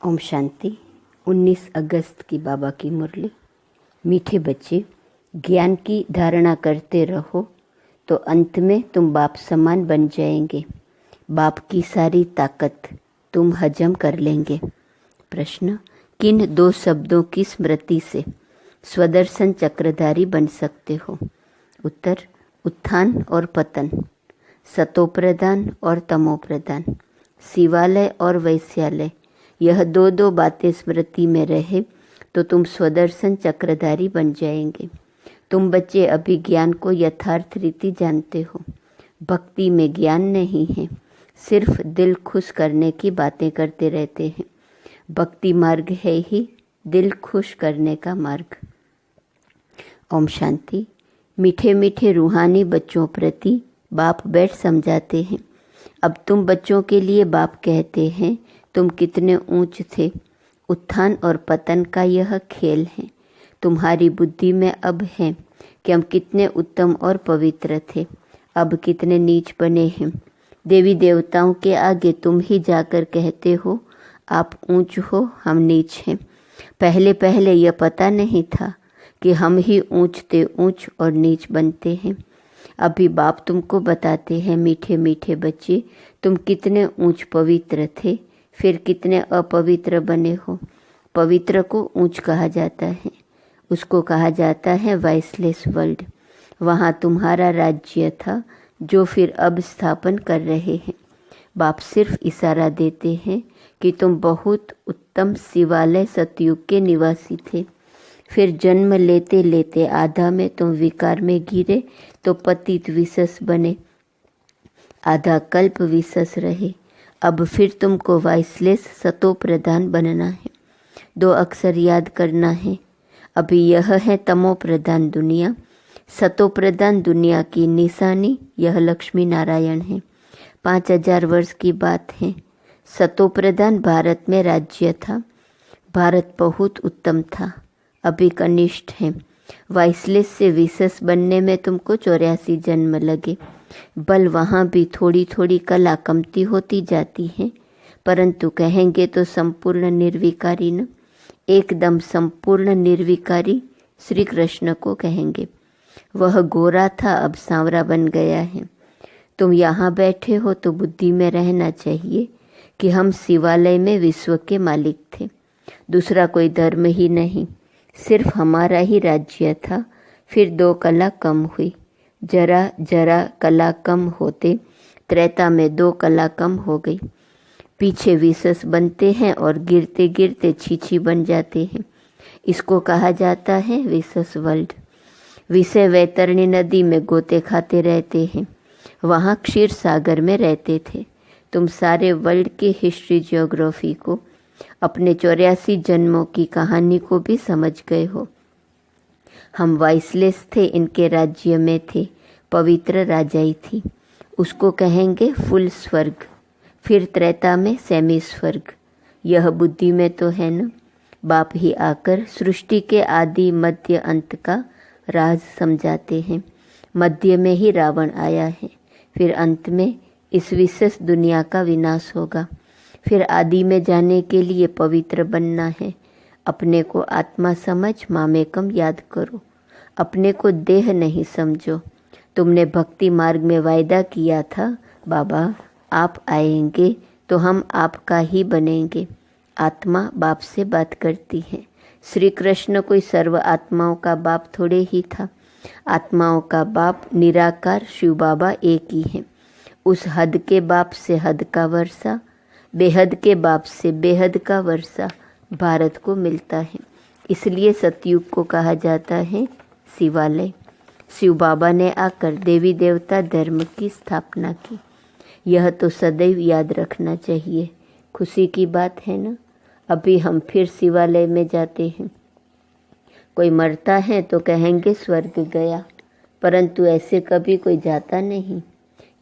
ओम शांति। 19 अगस्त की बाबा की मुरली। मीठे बच्चे, ज्ञान की धारणा करते रहो तो अंत में तुम बाप समान बन जाएंगे। बाप की सारी ताकत तुम हजम कर लेंगे। प्रश्न: किन 2 शब्दों की स्मृति से स्वदर्शन चक्रधारी बन सकते हो? उत्तर: उत्थान और पतन, सतोप्रधान और तमोप्रधान, शिवालय और वैश्यालय। यह 2 बातें स्मृति में रहे तो तुम स्वदर्शन चक्रधारी बन जाएंगे। तुम बच्चे अभी ज्ञान को यथार्थ रीति जानते हो। भक्ति में ज्ञान नहीं है, सिर्फ दिल खुश करने की बातें करते रहते हैं। भक्ति मार्ग है ही दिल खुश करने का मार्ग। ओम शांति। मीठे मीठे रूहानी बच्चों प्रति बाप बैठ समझाते हैं। अब तुम बच्चों के लिए बाप कहते हैं, तुम कितने ऊंच थे। उत्थान और पतन का यह खेल है। तुम्हारी बुद्धि में अब है कि हम कितने उत्तम और पवित्र थे, अब कितने नीच बने हैं। देवी देवताओं के आगे तुम ही जाकर कहते हो आप ऊंच हो, हम नीच हैं। पहले पहले यह पता नहीं था कि हम ही ऊंच ते ऊंच और नीच बनते हैं। अभी बाप तुमको बताते हैं, मीठे मीठे बच्चे, तुम कितने ऊंच पवित्र थे, फिर कितने अपवित्र बने हो। पवित्र को ऊंच कहा जाता है, उसको कहा जाता है वाइसलेस वर्ल्ड। वहाँ तुम्हारा राज्य था जो फिर अब स्थापन कर रहे हैं। बाप सिर्फ इशारा देते हैं कि तुम बहुत उत्तम शिवालय सतयुग के निवासी थे। फिर जन्म लेते लेते आधा में तुम विकार में गिरे तो पतित विशेष बने, आधा कल्प विशेष रहे। अब फिर तुमको वाइसलेस सतो प्रधान बनना है। 2 अक्षर याद करना है। अभी यह है तमो प्रधान दुनिया, सतो प्रधान दुनिया की निशानी यह लक्ष्मी नारायण है। 5000 वर्ष की बात है। सतो प्रधान भारत में राज्य था। भारत बहुत उत्तम था, अभी कनिष्ठ है। वाइसलेस से विशेष बनने में तुमको 84 जन्म लगे। बल वहाँ भी थोड़ी थोड़ी कला कमती होती जाती है, परंतु कहेंगे तो संपूर्ण निर्विकारी न, एकदम संपूर्ण निर्विकारी श्री कृष्ण को कहेंगे। वह गोरा था, अब सांवरा बन गया है। तुम यहाँ बैठे हो तो बुद्धि में रहना चाहिए कि हम शिवालय में विश्व के मालिक थे, दूसरा कोई धर्म ही नहीं, सिर्फ हमारा ही राज्य था। फिर 2 कला कम हुई, जरा जरा कला कम होते त्रेता में 2 कला कम हो गई। पीछे विशेष बनते हैं और गिरते गिरते छीछी बन जाते हैं। इसको कहा जाता है विशेष वर्ल्ड। विषय वैतरणी नदी में गोते खाते रहते हैं, वहाँ क्षीर सागर में रहते थे। तुम सारे वर्ल्ड की हिस्ट्री जियोग्राफी को, अपने 84 जन्मों की कहानी को भी समझ गए हो। हम वाइसलेस थे, इनके राज्य में थे पवित्र राजाई थी, उसको कहेंगे फुल स्वर्ग। फिर त्रेता में सेमी स्वर्ग। यह बुद्धि में तो है न। बाप ही आकर सृष्टि के आदि मध्य अंत का राज समझाते हैं। मध्य में ही रावण आया है, फिर अंत में इस विशेष दुनिया का विनाश होगा। फिर आदि में जाने के लिए पवित्र बनना है। अपने को आत्मा समझ मामेकम याद करो, अपने को देह नहीं समझो। तुमने भक्ति मार्ग में वायदा किया था, बाबा आप आएंगे तो हम आपका ही बनेंगे। आत्मा बाप से बात करती है। श्री कृष्ण कोई सर्व आत्माओं का बाप थोड़े ही था। आत्माओं का बाप निराकार शिव बाबा एक ही है। उस हद के बाप से हद का वर्षा, बेहद के बाप से बेहद का वर्षा भारत को मिलता है। इसलिए सतयुग को कहा जाता है शिवालय। शिव बाबा ने आकर देवी देवता धर्म की स्थापना की। यह तो सदैव याद रखना चाहिए। खुशी की बात है ना। अभी हम फिर शिवालय में जाते हैं। कोई मरता है तो कहेंगे स्वर्ग गया, परंतु ऐसे कभी कोई जाता नहीं।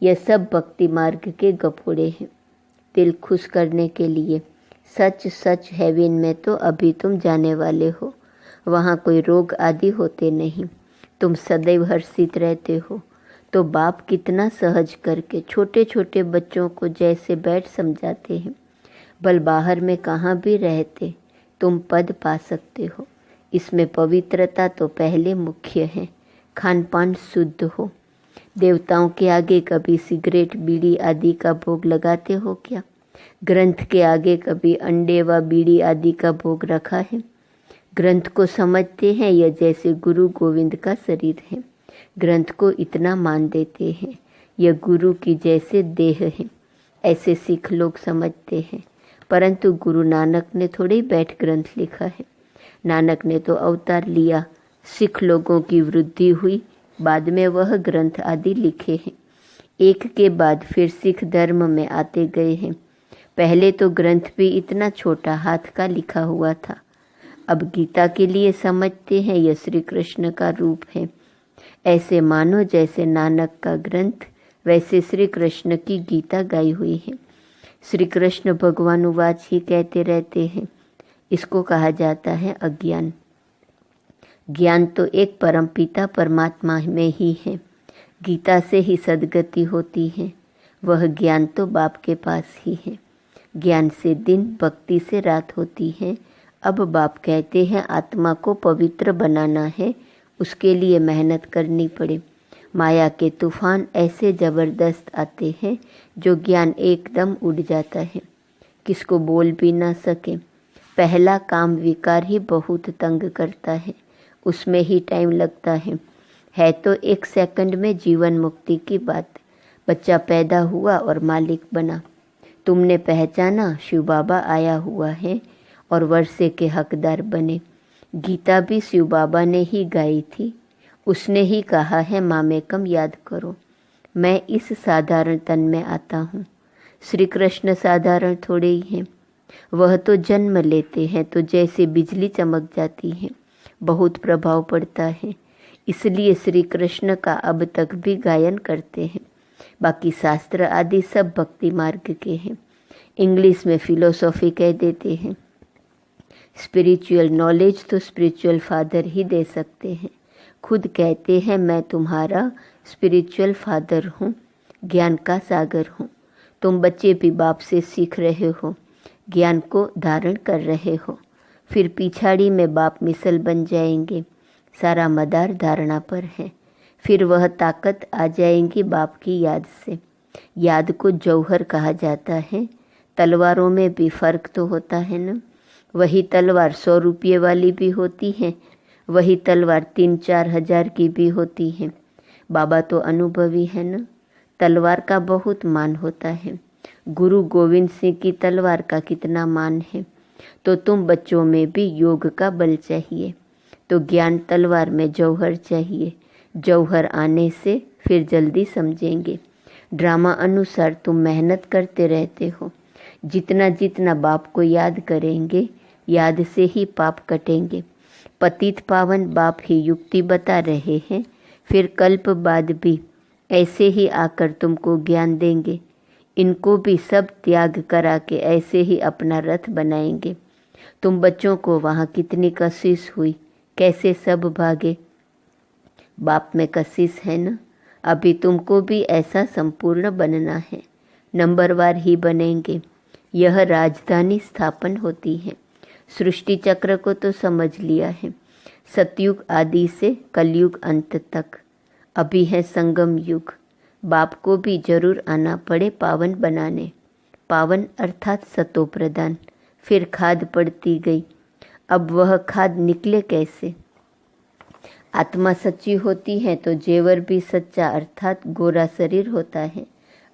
यह सब भक्ति मार्ग के गपोड़े हैं, दिल खुश करने के लिए। सच सच हेवन में तो अभी तुम जाने वाले हो। वहाँ कोई रोग आदि होते नहीं, तुम सदैव हर्षित रहते हो। तो बाप कितना सहज करके छोटे छोटे बच्चों को जैसे बैठ समझाते हैं, बल बाहर में कहाँ भी रहते तुम पद पा सकते हो। इसमें पवित्रता तो पहले मुख्य है। खान पान शुद्ध हो। देवताओं के आगे कभी सिगरेट बीड़ी आदि का भोग लगाते हो क्या? ग्रंथ के आगे कभी अंडे व बीड़ी आदि का भोग रखा है? ग्रंथ को समझते हैं यह जैसे गुरु गोविंद का शरीर है। ग्रंथ को इतना मान देते हैं यह गुरु की जैसे देह है, ऐसे सिख लोग समझते हैं। परंतु गुरु नानक ने थोड़े बैठ ग्रंथ लिखा है। नानक ने तो अवतार लिया, सिख लोगों की वृद्धि हुई, बाद में वह ग्रंथ आदि लिखे हैं। एक के बाद फिर सिख धर्म में आते गए हैं। पहले तो ग्रंथ भी इतना छोटा हाथ का लिखा हुआ था। अब गीता के लिए समझते हैं यह श्री कृष्ण का रूप है। ऐसे मानो जैसे नानक का ग्रंथ वैसे श्री कृष्ण की गीता गाई हुई है। श्री कृष्ण भगवानुवाच ही कहते रहते हैं। इसको कहा जाता है अज्ञान। ज्ञान तो एक परमपिता परमात्मा में ही है। गीता से ही सद्गति होती है। वह ज्ञान तो बाप के पास ही है। ज्ञान से दिन, भक्ति से रात होती है। अब बाप कहते हैं आत्मा को पवित्र बनाना है, उसके लिए मेहनत करनी पड़े। माया के तूफान ऐसे जबरदस्त आते हैं जो ज्ञान एकदम उड़ जाता है, किसको बोल भी ना सके। पहला काम विकार ही बहुत तंग करता है, उसमें ही टाइम लगता है तो 1 सेकंड में जीवन मुक्ति की बात। बच्चा पैदा हुआ और मालिक बना। तुमने पहचाना शिव बाबा आया हुआ है और वर्षे के हकदार बने। गीता भी शिव बाबा ने ही गाई थी। उसने ही कहा है मामेकम याद करो। मैं इस साधारण तन में आता हूँ। श्री कृष्ण साधारण थोड़े ही हैं। वह तो जन्म लेते हैं तो जैसे बिजली चमक जाती है, बहुत प्रभाव पड़ता है। इसलिए श्री कृष्ण का अब तक भी गायन करते हैं। बाकी शास्त्र आदि सब भक्ति मार्ग के हैं। इंग्लिश में फिलोसॉफी कह देते हैं। स्पिरिचुअल नॉलेज तो स्पिरिचुअल फादर ही दे सकते हैं। खुद कहते हैं मैं तुम्हारा स्पिरिचुअल फादर हूँ, ज्ञान का सागर हूँ। तुम बच्चे भी बाप से सीख रहे हो, ज्ञान को धारण कर रहे हो। फिर पिछाड़ी में बाप मिसल बन जाएंगे। सारा मदार धारणा पर है। फिर वह ताकत आ जाएंगी बाप की याद से। याद को जौहर कहा जाता है। तलवारों में भी फर्क तो होता है ना। वही तलवार 100 रुपये वाली भी होती है, वही तलवार 3-4 हज़ार की भी होती है। बाबा तो अनुभवी है ना। तलवार का बहुत मान होता है। गुरु गोविंद सिंह की तलवार का कितना मान है। तो तुम बच्चों में भी योग का बल चाहिए, तो ज्ञान तलवार में जौहर चाहिए। जौहर आने से फिर जल्दी समझेंगे। ड्रामा अनुसार तुम मेहनत करते रहते हो। जितना जितना बाप को याद करेंगे, याद से ही पाप कटेंगे। पतित पावन बाप ही युक्ति बता रहे हैं। फिर कल्प बाद भी ऐसे ही आकर तुमको ज्ञान देंगे। इनको भी सब त्याग करा के ऐसे ही अपना रथ बनाएंगे। तुम बच्चों को वहाँ कितनी कशिश हुई, कैसे सब भागे। बाप में कशिश है ना। अभी तुमको भी ऐसा संपूर्ण बनना है। नंबरवार ही बनेंगे। यह राजधानी स्थापन होती है। सृष्टि चक्र को तो समझ लिया है। सतयुग आदि से कलयुग अंत तक। अभी है संगम युग। बाप को भी जरूर आना पड़े पावन बनाने। पावन अर्थात सतो प्रदान। फिर खाद पड़ती गई। अब वह खाद निकले कैसे। आत्मा सच्ची होती है तो जेवर भी सच्चा अर्थात गोरा शरीर होता है।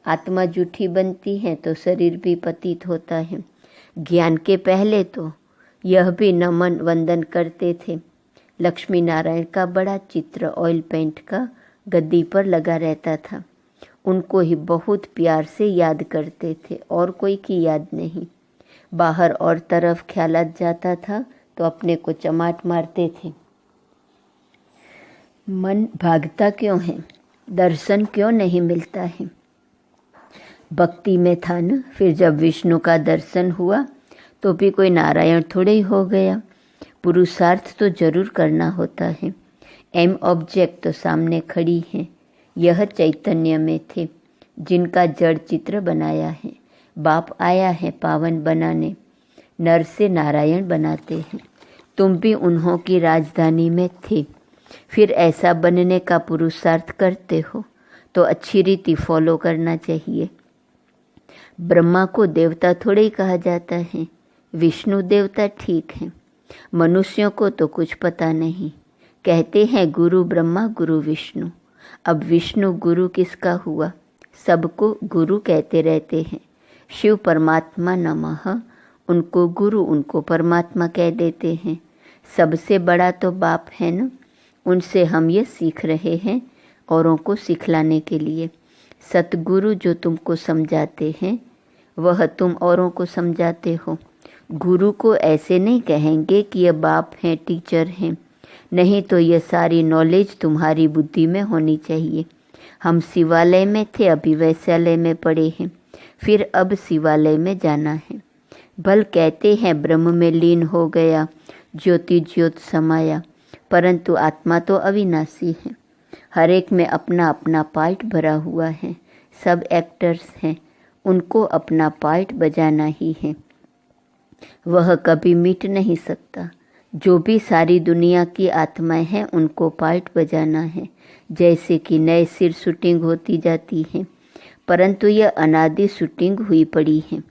आत्मा झूठी बनती है तो शरीर भी पतित होता है। ज्ञान के पहले तो यह भी नमन वंदन करते थे। लक्ष्मी नारायण का बड़ा चित्र ऑयल पेंट का गद्दी पर लगा रहता था। उनको ही बहुत प्यार से याद करते थे और कोई की याद नहीं। बाहर और तरफ ख्यालात जाता था तो अपने को चमाट मारते थे। मन भागता क्यों है, दर्शन क्यों नहीं मिलता है। भक्ति में था न। फिर जब विष्णु का दर्शन हुआ तो भी कोई नारायण थोड़े ही हो गया। पुरुषार्थ तो जरूर करना होता है। एम ऑब्जेक्ट तो सामने खड़ी है। यह चैतन्य में थे जिनका जड़ चित्र बनाया है। बाप आया है पावन बनाने, नर से नारायण बनाते हैं। तुम भी उन्हों की राजधानी में थे, फिर ऐसा बनने का पुरुषार्थ करते हो तो अच्छी रीति फॉलो करना चाहिए। ब्रह्मा को देवता थोड़े ही कहा जाता है, विष्णु देवता ठीक है, मनुष्यों को तो कुछ पता नहीं। कहते हैं गुरु ब्रह्मा गुरु विष्णु। अब विष्णु गुरु किसका हुआ? सबको गुरु कहते रहते हैं। शिव परमात्मा नमः, उनको गुरु उनको परमात्मा कह देते हैं। सबसे बड़ा तो बाप है न, उनसे हम ये सीख रहे हैं औरों को सिखलाने के लिए। सतगुरु जो तुमको समझाते हैं वह तुम औरों को समझाते हो। गुरु को ऐसे नहीं कहेंगे कि ये बाप हैं, टीचर हैं, नहीं तो ये सारी नॉलेज तुम्हारी बुद्धि में होनी चाहिए। हम शिवालय में थे, अभी वैश्यालय में पड़े हैं, फिर अब शिवालय में जाना है। भल कहते हैं ब्रह्म में लीन हो गया, ज्योति ज्योत समाया, परंतु आत्मा तो अविनाशी है। हर एक में अपना अपना पार्ट भरा हुआ है। सब एक्टर्स हैं, उनको अपना पार्ट बजाना ही है, वह कभी मिट नहीं सकता। जो भी सारी दुनिया की आत्माएं हैं उनको पार्ट बजाना है। जैसे कि नए सिर शूटिंग होती जाती है, परंतु यह अनादि शूटिंग हुई पड़ी है।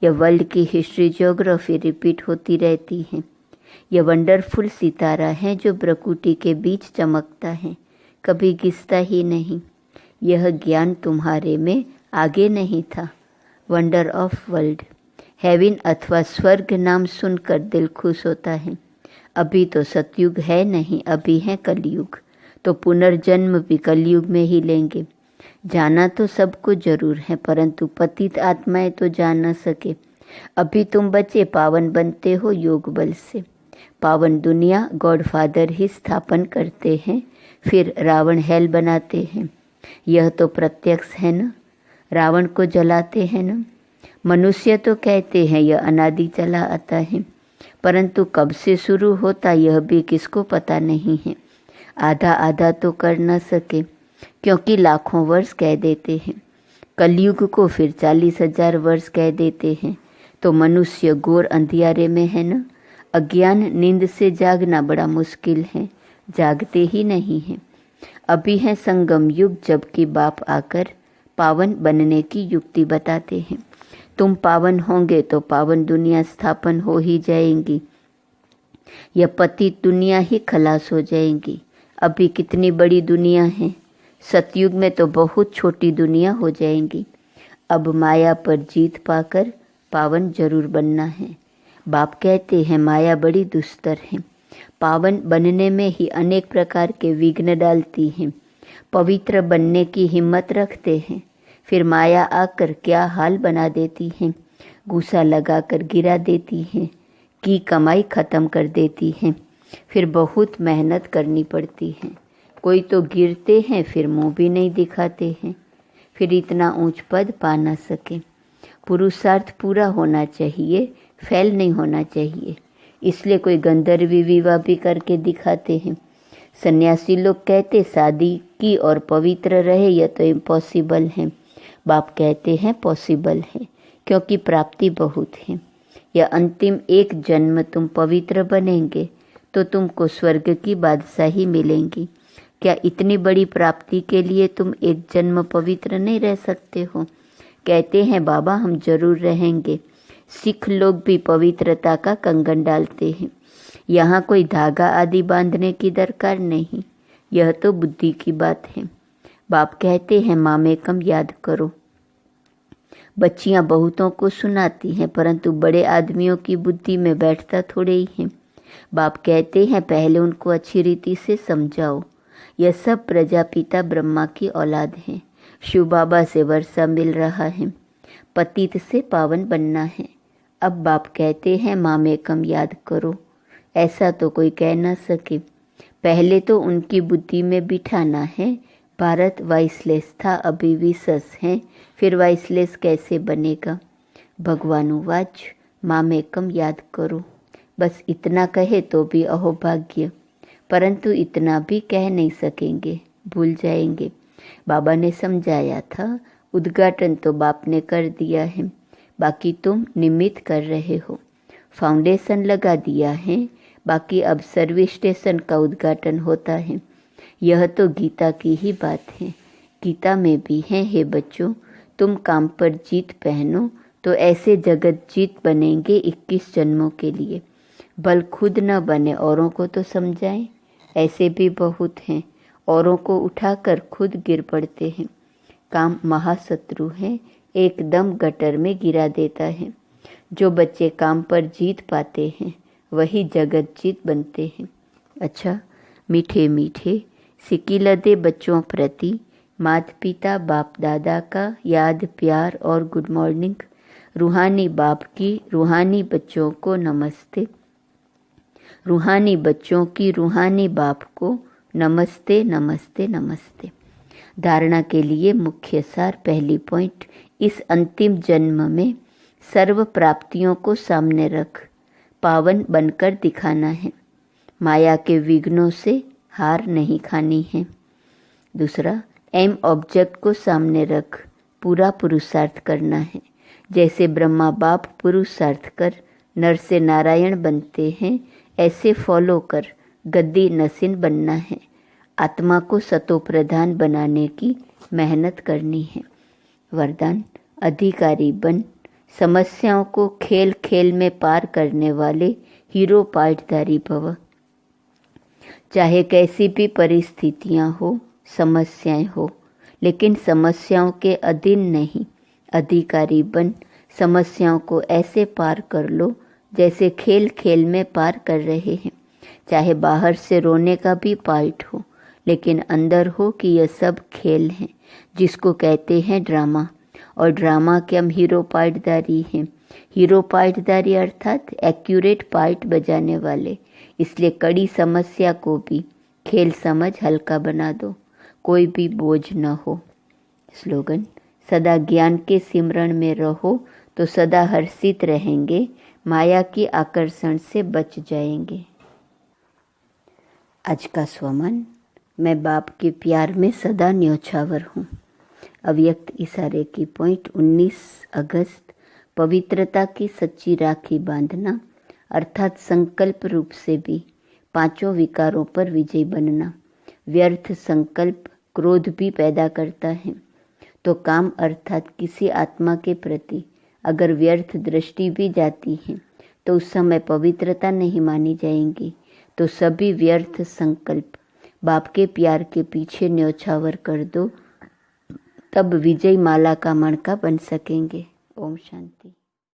यह वर्ल्ड की हिस्ट्री ज्योग्राफी रिपीट होती रहती है। यह वंडरफुल सितारा है जो प्रकृति के बीच चमकता है, कभी गिरता ही नहीं। यह ज्ञान तुम्हारे में आगे नहीं था। वंडर ऑफ वर्ल्ड, हेवन अथवा स्वर्ग नाम सुनकर दिल खुश होता है। अभी तो सतयुग है नहीं, अभी है कलयुग, तो पुनर्जन्म भी कलयुग में ही लेंगे। जाना तो सबको जरूर है, परंतु पतित आत्माएं तो जा न सके। अभी तुम बच्चे पावन बनते हो योग बल से। पावन दुनिया गॉडफादर ही स्थापन करते हैं, फिर रावण हेल बनाते हैं। यह तो प्रत्यक्ष है न, रावण को जलाते हैं न। मनुष्य तो कहते हैं यह अनादि चला आता है, परंतु कब से शुरू होता यह भी किसको पता नहीं है। आधा आधा तो कर न सके, क्योंकि लाखों वर्ष कह देते हैं। कलयुग को फिर 40,000 वर्ष कह देते हैं। तो मनुष्य घोर अंधियारे में है न। अज्ञान नींद से जागना बड़ा मुश्किल है, जागते ही नहीं हैं। अभी है संगम युग, जबकि बाप आकर पावन बनने की युक्ति बताते हैं। तुम पावन होंगे तो पावन दुनिया स्थापन हो ही जाएंगी, यह पतित दुनिया ही खलास हो जाएंगी। अभी कितनी बड़ी दुनिया है, सतयुग में तो बहुत छोटी दुनिया हो जाएंगी। अब माया पर जीत पाकर पावन जरूर बनना है। बाप कहते हैं माया बड़ी दुस्तर है, पावन बनने में ही अनेक प्रकार के विघ्न डालती है। पवित्र बनने की हिम्मत रखते हैं, फिर माया आकर क्या हाल बना देती है। गुस्सा लगाकर गिरा देती है, की कमाई खत्म कर देती है, फिर बहुत मेहनत करनी पड़ती है। कोई तो गिरते हैं फिर मुंह भी नहीं दिखाते हैं, फिर इतना ऊंच पद पा ना सके। पुरुषार्थ पूरा होना चाहिए, फेल नहीं होना चाहिए। इसलिए कोई गंधर्वी विवाह भी करके दिखाते हैं। सन्यासी लोग कहते शादी की और पवित्र रहे, यह तो इम्पॉसिबल है। बाप कहते हैं पॉसिबल है, क्योंकि प्राप्ति बहुत है। यह अंतिम एक जन्म तुम पवित्र बनेंगे तो तुमको स्वर्ग की बादशाही मिलेंगी। क्या इतनी बड़ी प्राप्ति के लिए तुम एक जन्म पवित्र नहीं रह सकते हो? कहते हैं बाबा हम जरूर रहेंगे। सिख लोग भी पवित्रता का कंगन डालते हैं। यहाँ कोई धागा आदि बांधने की दरकार नहीं, यह तो बुद्धि की बात है। बाप कहते हैं मामेकम याद करो। बच्चियां बहुतों को सुनाती हैं, परंतु बड़े आदमियों की बुद्धि में बैठता थोड़े ही है। बाप कहते हैं पहले उनको अच्छी रीति से समझाओ। यह सब प्रजापिता ब्रह्मा की औलाद हैं। शिव बाबा से वर्षा मिल रहा है, पतित से पावन बनना है। अब बाप कहते हैं मामेकम याद करो। ऐसा तो कोई कह ना सके। पहले तो उनकी बुद्धि में बिठाना है। भारत वाइसलेस था, अभी विशेष है, फिर वाइसलेस कैसे बनेगा? भगवानुवाच मामेकम याद करो। बस इतना कहे तो भी अहोभाग्य, परंतु इतना भी कह नहीं सकेंगे, भूल जाएंगे। बाबा ने समझाया था, उद्घाटन तो बाप ने कर दिया है। बाकी तुम निमित्त कर रहे हो। फाउंडेशन लगा दिया है, बाकी अब सर्विस स्टेशन का उद्घाटन होता है। यह तो गीता की ही बात है। गीता में भी है, हे बच्चों तुम काम पर जीत पहनो तो ऐसे जगत जीत बनेंगे 21 जन्मों के लिए। बल खुद न बने औरों को तो समझाएं। ऐसे भी बहुत हैं, औरों को उठाकर खुद गिर पड़ते हैं। काम महाशत्रु है, एकदम गटर में गिरा देता है। जो बच्चे काम पर जीत पाते हैं वही जगत जीत बनते हैं। अच्छा, मीठे मीठे सिकिलदे बच्चों प्रति माता पिता बाप दादा का याद प्यार और गुड मॉर्निंग। रूहानी बाप की रूहानी बच्चों को नमस्ते। रूहानी बच्चों की रूहानी बाप को नमस्ते नमस्ते नमस्ते। धारणा के लिए मुख्य सार। पहली पॉइंट, इस अंतिम जन्म में सर्व प्राप्तियों को सामने रख पावन बनकर दिखाना है। माया के विघ्नों से हार नहीं खानी है। दूसरा, एम ऑब्जेक्ट को सामने रख पूरा पुरुषार्थ करना है। जैसे ब्रह्मा बाप पुरुषार्थ कर नर से नारायण बनते हैं, ऐसे फॉलो कर गद्दी नसीन बनना है। आत्मा को सतो प्रधान बनाने की मेहनत करनी है। वरदान, अधिकारी बन समस्याओं को खेल खेल में पार करने वाले हीरो पाठधारी भव। चाहे कैसी भी परिस्थितियां हो, समस्याएं हो, लेकिन समस्याओं के अधीन नहीं। अधिकारी बन समस्याओं को ऐसे पार कर लो जैसे खेल खेल में पार कर रहे हैं। चाहे बाहर से रोने का भी पार्ट हो, लेकिन अंदर हो कि यह सब खेल है, जिसको कहते हैं ड्रामा। और ड्रामा के हम हीरो पार्टदारी हैं। हीरो पार्टदारी अर्थात एक्यूरेट पार्ट बजाने वाले। इसलिए कड़ी समस्या को भी खेल समझ हल्का बना दो, कोई भी बोझ न हो। स्लोगन, सदा ज्ञान के सिमरण में रहो तो सदा हर्षित रहेंगे, माया की आकर्षण से बच जाएंगे। आज का स्वमन, मैं बाप के प्यार में सदा न्योछावर हूँ। अव्यक्त इशारे की पॉइंट 19 अगस्त, पवित्रता की सच्ची राखी बांधना अर्थात संकल्प रूप से भी पांचों विकारों पर विजयी बनना। व्यर्थ संकल्प क्रोध भी पैदा करता है, तो काम अर्थात किसी आत्मा के प्रति अगर व्यर्थ दृष्टि भी जाती है तो उस समय पवित्रता नहीं मानी जाएंगी। तो सभी व्यर्थ संकल्प बाप के प्यार के पीछे न्योछावर कर दो, तब विजय माला का मणका बन सकेंगे। ओम शांति।